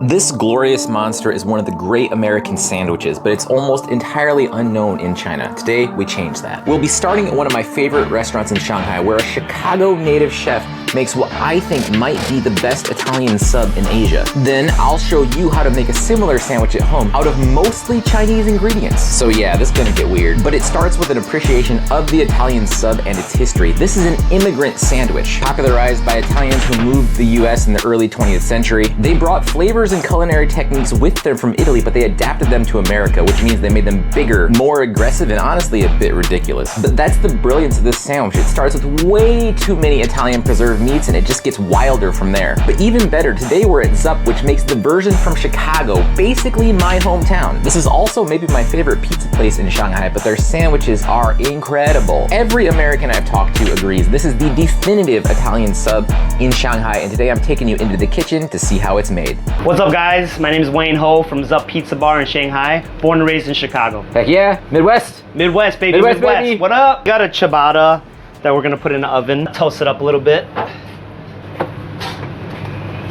This glorious monster is one of the great American sandwiches, but it's almost entirely unknown in China. Today, we change that. We'll be starting at one of my favorite restaurants in Shanghai, where a Chicago native chef makes what I think might be the best Italian sub in Asia. Then I'll show you how to make a similar sandwich at home out of mostly Chinese ingredients. So yeah, this is gonna get weird, but it starts with an appreciation of the Italian sub and its history. This is an immigrant sandwich, popularized by Italians who moved to the US in the early 20th century. They brought flavors and culinary techniques with them from Italy, but they adapted them to America, which means they made them bigger, more aggressive, and honestly a bit ridiculous. But that's the brilliance of this sandwich. It starts with way too many Italian preserved meats and it just gets wilder from there. But even better, today we're at Zup, which makes the version from Chicago basically my hometown. This is also maybe my favorite pizza place in Shanghai, but their sandwiches are incredible. Every American I've talked to agrees this is the definitive Italian sub in Shanghai, and today I'm taking you into the kitchen to see how it's made. What's up guys? My name is Wayne Ho from Zup Pizza Bar in Shanghai, born and raised in Chicago. Heck yeah, Midwest. Midwest, baby, Midwest. Baby. What up? Got a ciabatta that we're gonna put in the oven, toast it up a little bit.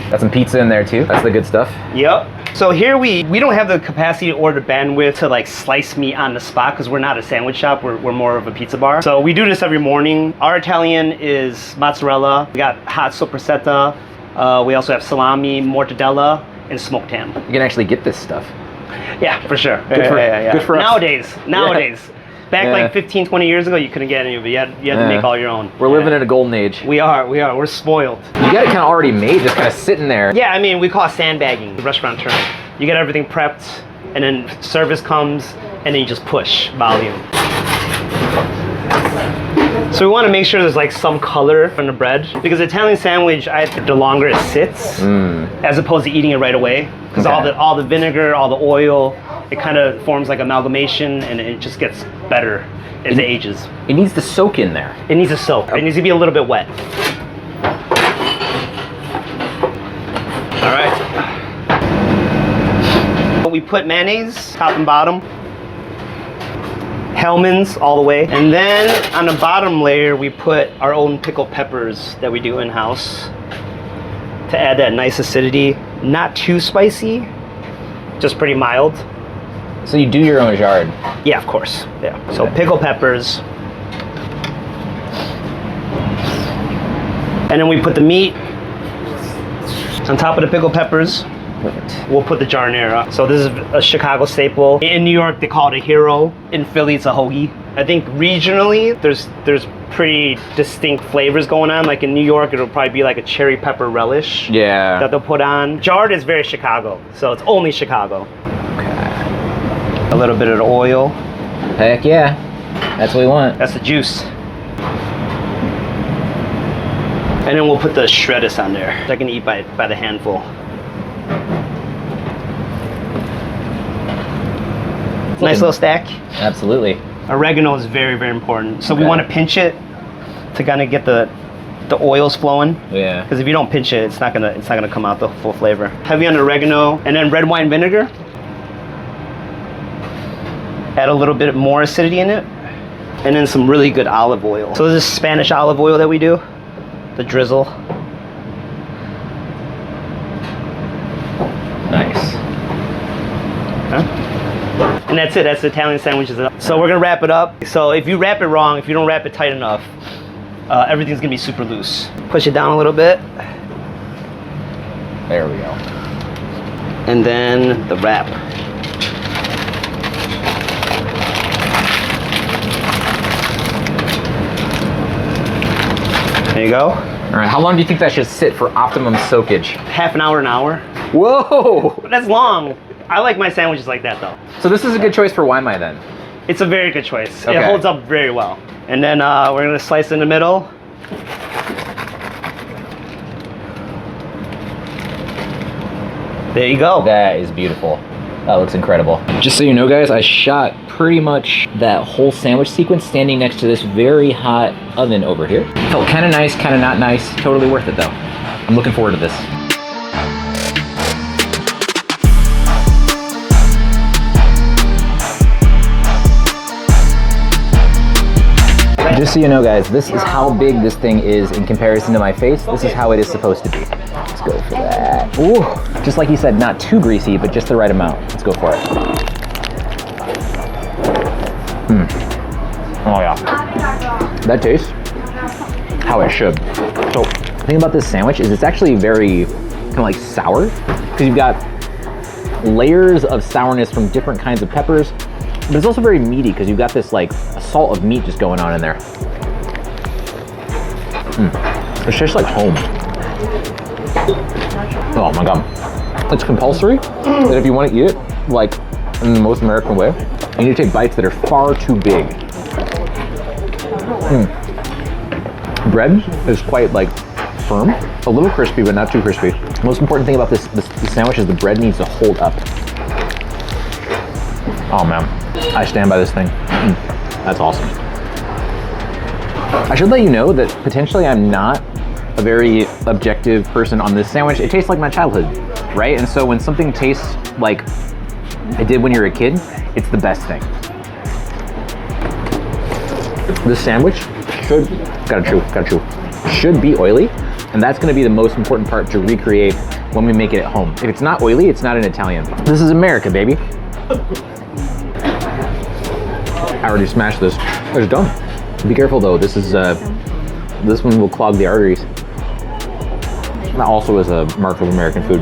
Got some pizza in there too. That's the good stuff. Yep. So here we don't have the capacity or the bandwidth to like slice meat on the spot because we're not a sandwich shop. We're more of a pizza bar. So we do this every morning. Our Italian is mozzarella. We got hot soppressata. We also have salami, mortadella, and smoked ham. You can actually get this stuff. Yeah, for sure. Good for us. Nowadays. Yeah. Back like 15, 20 years ago, you couldn't get any of it. You had to make all your own. We're living in a golden age. We are. We're spoiled. You got it kind of already made, just kind of sitting there. Yeah, I mean, we call it sandbagging, the restaurant term. You get everything prepped, and then service comes, and then you just push volume. So we want to make sure there's like some color from the bread, because Italian sandwich, the longer it sits, as opposed to eating it right away, because all the vinegar, all the oil, it kind of forms like amalgamation, and it just gets better as it ages. It needs to soak in there. It needs to soak. It needs to be a little bit wet. All right. We put mayonnaise top and bottom. Hellmann's all the way. And then on the bottom layer, we put our own pickled peppers that we do in-house to add that nice acidity. Not too spicy, just pretty mild. So you do your own jarred? Yeah, of course. Yeah. So pickled peppers. And then we put the meat on top of the pickled peppers. Perfect. We'll put the giardiniera. So this is a Chicago staple. In New York, they call it a hero. In Philly, it's a hoagie. I think regionally, there's pretty distinct flavors going on. Like in New York, it'll probably be like a cherry pepper relish. Yeah. That they'll put on. Jarred is very Chicago, so it's only Chicago. Okay. A little bit of the oil. Heck yeah. That's what we want. That's the juice. And then we'll put the shredders on there. I can eat by the handful. Nice little stack. Absolutely. Oregano is very, very important. So we want to pinch it to kind of get the oils flowing. Yeah. Because if you don't pinch it, it's not gonna come out the full flavor. Heavy on the oregano, and then red wine vinegar. Add a little bit more acidity in it, and then some really good olive oil. So this is Spanish olive oil that we do, the drizzle. Nice. Huh? And that's it, that's the Italian sandwiches. So we're gonna wrap it up. So if you wrap it wrong, if you don't wrap it tight enough, everything's gonna be super loose. Push it down a little bit. There we go. And then the wrap. There you go. All right, how long do you think that should sit for optimum soakage? Half an hour. Whoa! That's long. I like my sandwiches like that though. So this is a good choice for Waimai then? It's a very good choice. Okay. It holds up very well. And then we're gonna slice in the middle. There you go. That is beautiful. That looks incredible. Just so you know guys, I shot pretty much that whole sandwich sequence standing next to this very hot oven over here. Felt kind of nice, kind of not nice. Totally worth it though. I'm looking forward to this. Just so you know, guys, this is how big this thing is in comparison to my face. This is how it is supposed to be. Let's go for that. Ooh, just like you said, not too greasy, but just the right amount. Let's go for it. Oh yeah, that tastes how it should. So the thing about this sandwich is it's actually very kind of like sour, because you've got layers of sourness from different kinds of peppers, but it's also very meaty because you've got this like salt of meat just going on in there. It's just like home. Oh my God. It's compulsory that if you want to eat it like in the most American way, you need to take bites that are far too big. Bread is quite like firm, a little crispy, but not too crispy. The most important thing about this sandwich is the bread needs to hold up. Oh man, I stand by this thing. That's awesome. I should let you know that potentially I'm not a very objective person on this sandwich. It tastes like my childhood, right? And so when something tastes like it did when you were a kid, it's the best thing. This sandwich should be oily, and that's gonna be the most important part to recreate when we make it at home. If it's not oily, it's not an Italian. This is America, baby. I already smashed this. It's done. Be careful though, this one will clog the arteries. That also is a mark of American food.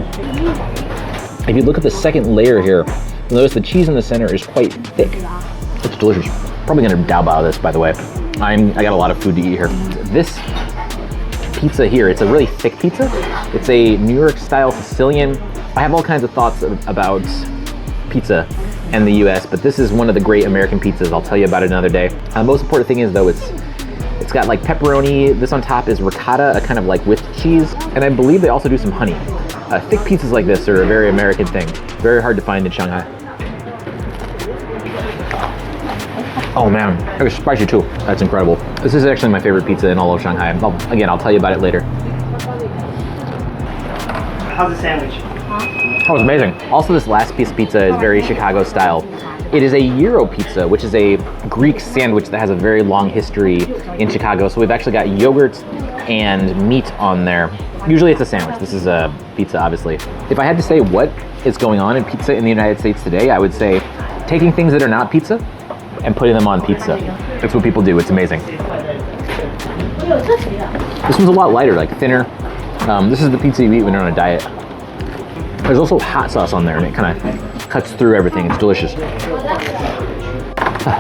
If you look at the second layer here, you'll notice the cheese in the center is quite thick. It's delicious. Probably gonna dab out of this, by the way. I got a lot of food to eat here. This pizza here, it's a really thick pizza. It's a New York style Sicilian. I have all kinds of thoughts about pizza and the US, but this is one of the great American pizzas. I'll tell you about it another day. The most important thing is though, it's got like pepperoni. This on top is ricotta, a kind of like whipped cheese. And I believe they also do some honey. Thick pizzas like this are a very American thing. Very hard to find in Shanghai. Oh man, it was spicy too. That's incredible. This is actually my favorite pizza in all of Shanghai. I'll tell you about it later. How's the sandwich? That was amazing. Also, this last piece of pizza is very Chicago style. It is a Euro pizza, which is a Greek sandwich that has a very long history in Chicago. So we've actually got yogurt and meat on there. Usually it's a sandwich. This is a pizza, obviously. If I had to say what is going on in pizza in the United States today, I would say taking things that are not pizza and putting them on pizza. That's what people do. It's amazing. This one's a lot lighter, like thinner. This is the pizza you eat when you're on a diet. There's also hot sauce on there and it kind of cuts through everything. It's delicious.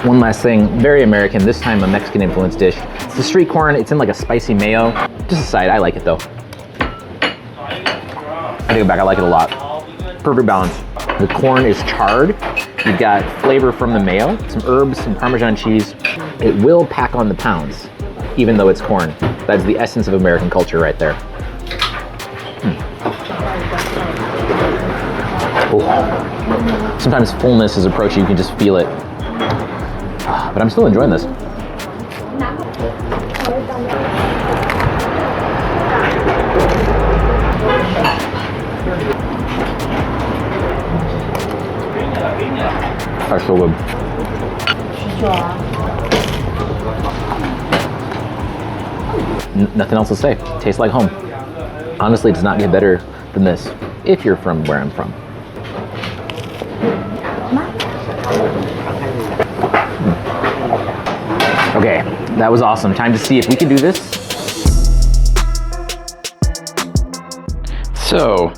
One last thing, very American, this time a Mexican influenced dish. It's the street corn. It's in like a spicy mayo. Just a side, I like it though. I take it back, I like it a lot. Perfect balance. The corn is charred. You've got flavor from the mayo, some herbs, some Parmesan cheese. It will pack on the pounds, even though it's corn. That's the essence of American culture right there. Oh. Sometimes fullness is approaching, you can just feel it. But I'm still enjoying this. That's so good. Nothing else to say. Tastes like home. Honestly, it does not get better than this if you're from where I'm from. Okay, that was awesome. Time to see if we can do this. So,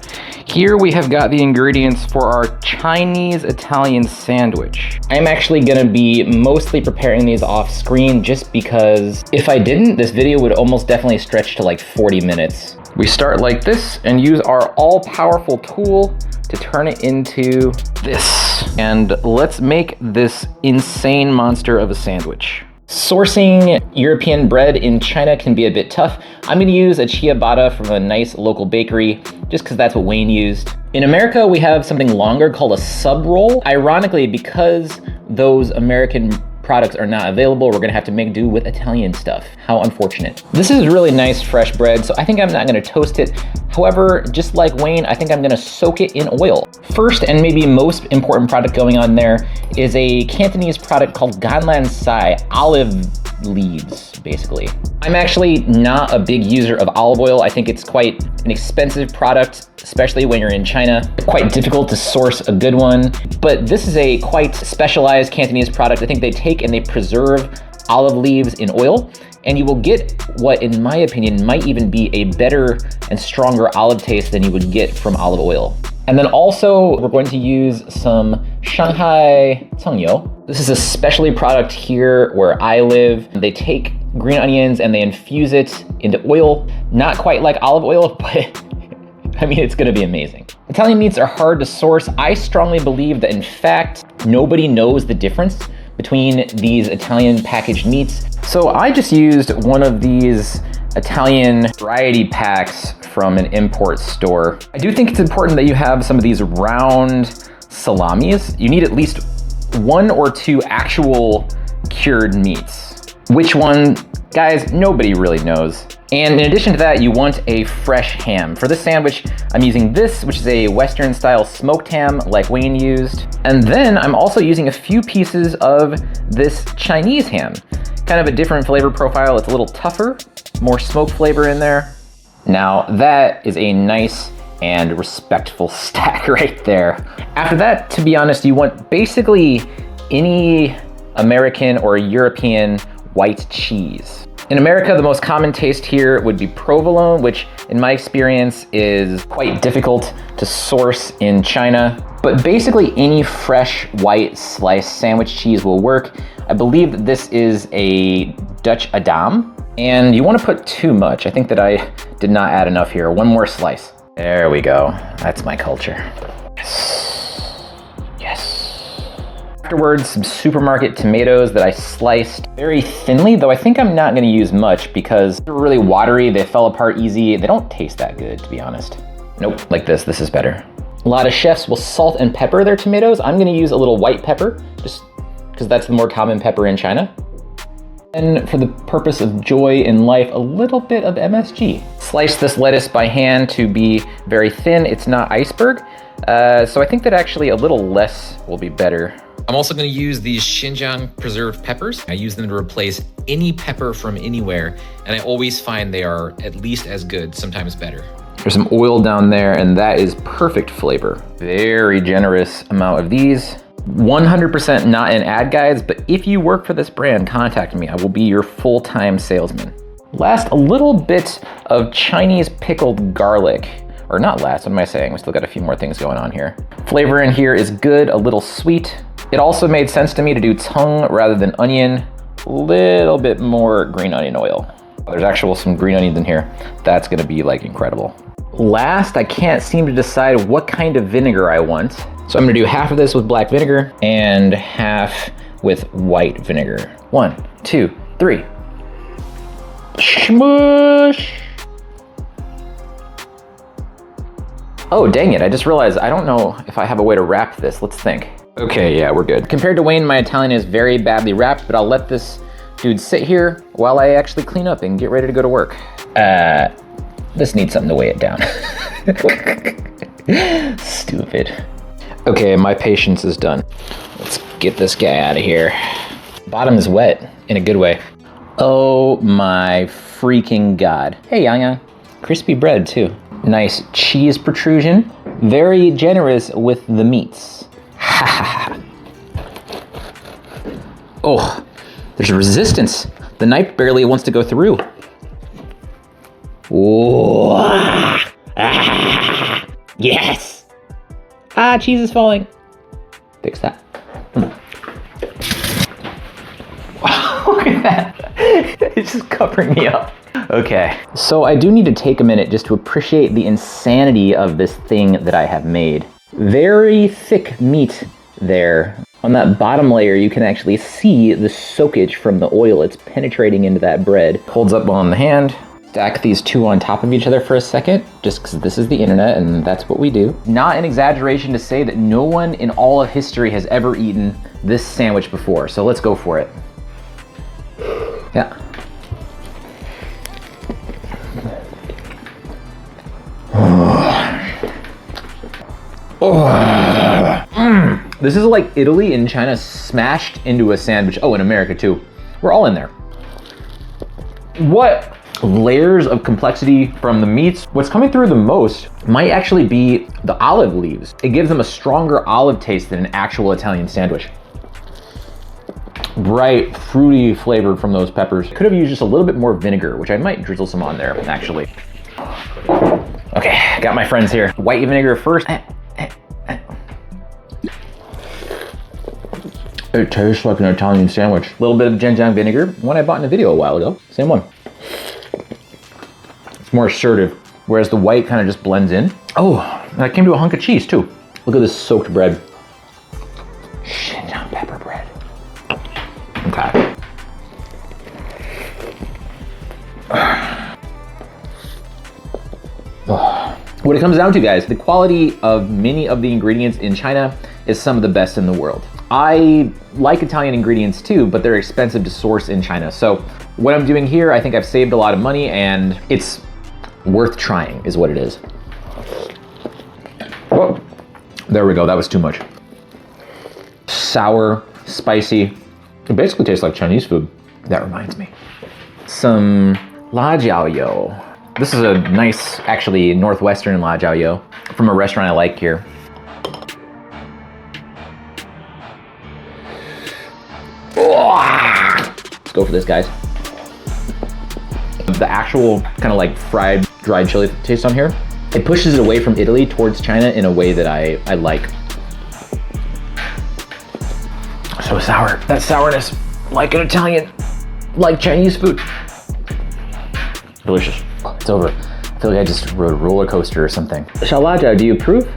here we have got the ingredients for our Chinese Italian sandwich. I'm actually gonna be mostly preparing these off screen just because if I didn't, this video would almost definitely stretch to like 40 minutes. We start like this and use our all-powerful tool to turn it into this. And let's make this insane monster of a sandwich. Sourcing European bread in China can be a bit tough. I'm gonna use a ciabatta from a nice local bakery, just because that's what Wayne used. In America, we have something longer called a sub roll. Ironically, because those American products are not available, we're gonna have to make do with Italian stuff. How unfortunate. This is really nice fresh bread, so I think I'm not gonna toast it. However, just like Wayne, I think I'm gonna soak it in oil. First, and maybe most important product going on there, is a Cantonese product called Ganlan Sai olive leaves, basically. I'm actually not a big user of olive oil. I think it's quite an expensive product, especially when you're in China. Quite difficult to source a good one. But this is a quite specialized Cantonese product. I think they take and they preserve olive leaves in oil, and you will get what, in my opinion, might even be a better and stronger olive taste than you would get from olive oil. And then also, we're going to use some Shanghai This is a specialty product here where I live. They take green onions and they infuse it into oil. Not quite like olive oil, but I mean, it's gonna be amazing. Italian meats are hard to source. I strongly believe that, in fact, nobody knows the difference between these Italian packaged meats. So I just used one of these Italian variety packs from an import store. I do think it's important that you have some of these round salamis. You need at least 1 or 2 actual cured meats. Which one? Guys, nobody really knows. And in addition to that, you want a fresh ham. For this sandwich, I'm using this, which is a Western style smoked ham like Wayne used. And then I'm also using a few pieces of this Chinese ham. Kind of a different flavor profile. It's a little tougher, more smoke flavor in there. Now that is a nice and respectful stack right there. After that, to be honest, you want basically any American or European white cheese. In America, the most common taste here would be provolone, which in my experience is quite difficult to source in China. But basically any fresh white sliced sandwich cheese will work. I believe that this is a Dutch Edam, and you want to put too much. I think that I did not add enough here. 1 more slice. There we go. That's my culture. Yes. Yes. Afterwards, some supermarket tomatoes that I sliced very thinly, though I think I'm not going to use much because they're really watery. They fell apart easy. They don't taste that good, to be honest. Nope, like this. This is better. A lot of chefs will salt and pepper their tomatoes. I'm going to use a little white pepper, just because that's the more common pepper in China. And for the purpose of joy in life, a little bit of MSG. Slice this lettuce by hand to be very thin. It's not iceberg. So I think that actually a little less will be better. I'm also going to use these Xinjiang preserved peppers. I use them to replace any pepper from anywhere, and I always find they are at least as good, sometimes better. There's some oil down there, and that is perfect flavor. Very generous amount of these. 100% not an ad, guys, but if you work for this brand, contact me. I will be your full-time salesman. Last, a little bit of Chinese pickled garlic. Or not last, what am I saying? We still got a few more things going on here. Flavor in here is good, a little sweet. It also made sense to me to do tongue rather than onion. A little bit more green onion oil. There's actually some green onions in here. That's gonna be like incredible. Last, I can't seem to decide what kind of vinegar I want. So I'm gonna do half of this with black vinegar and half with white vinegar. 1, 2, 3. Smush! Oh, dang it, I just realized I don't know if I have a way to wrap this. Let's think. Okay, yeah, we're good. Compared to Wayne, my Italian is very badly wrapped, but I'll let this dude sit here while I actually clean up and get ready to go to work. This needs something to weigh it down. Stupid. Okay, my patience is done. Let's get this guy out of here. Bottom is wet, in a good way. Oh my freaking God. Hey, Yang. Crispy bread, too. Nice cheese protrusion. Very generous with the meats. Ha ha ha. Oh, there's resistance. The knife barely wants to go through. Whoa. Ah. Yes. Ah, cheese is falling. Fix that. Wow, look at that. It's just covering me up. Okay, so I do need to take a minute just to appreciate the insanity of this thing that I have made. Very thick meat there. On that bottom layer, you can actually see the soakage from the oil. It's penetrating into that bread. Holds up well in the hand. Stack these two on top of each other for a second, just because this is the internet and that's what we do. Not an exaggeration to say that no one in all of history has ever eaten this sandwich before, so let's go for it. Yeah. This is like Italy and China smashed into a sandwich. Oh, in America too. We're all in there. What? Layers of complexity from the meats. What's coming through the most might actually be the olive leaves. It gives them a stronger olive taste than an actual Italian sandwich. Bright, fruity flavor from those peppers. Could have used just a little bit more vinegar, which I might drizzle some on there, actually. Okay, got my friends here. White vinegar first. It tastes like an Italian sandwich. A little bit of Zhenjiang vinegar, one I bought in a video a while ago. Same one. It's more assertive, whereas the white kind of just blends in. Oh, and I came to a hunk of cheese too. Look at this soaked bread. Shanghai pepper bread. Okay. What it comes down to, guys, the quality of many of the ingredients in China is some of the best in the world. I like Italian ingredients too, but they're expensive to source in China. So what I'm doing here, I think I've saved a lot of money and it's worth trying is what it is. Oh, there we go, that was too much. Sour, spicy. It basically tastes like Chinese food. That reminds me. Some la jiao yo. This is a nice, actually, northwestern la jiao yo from a restaurant I like here. Let's go for this, guys. The actual kind of like fried, dried chili taste on here, it pushes it away from Italy towards China in a way that I like. So sour. That sourness, like an Italian, like Chinese food. Delicious. It's over. I feel like I just rode a roller coaster or something. Xiaolajia, do you approve?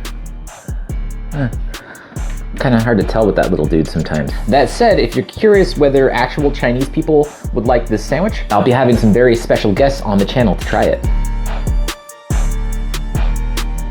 Kind of hard to tell with that little dude sometimes. That said, if you're curious whether actual Chinese people would like this sandwich, I'll be having some very special guests on the channel to try it.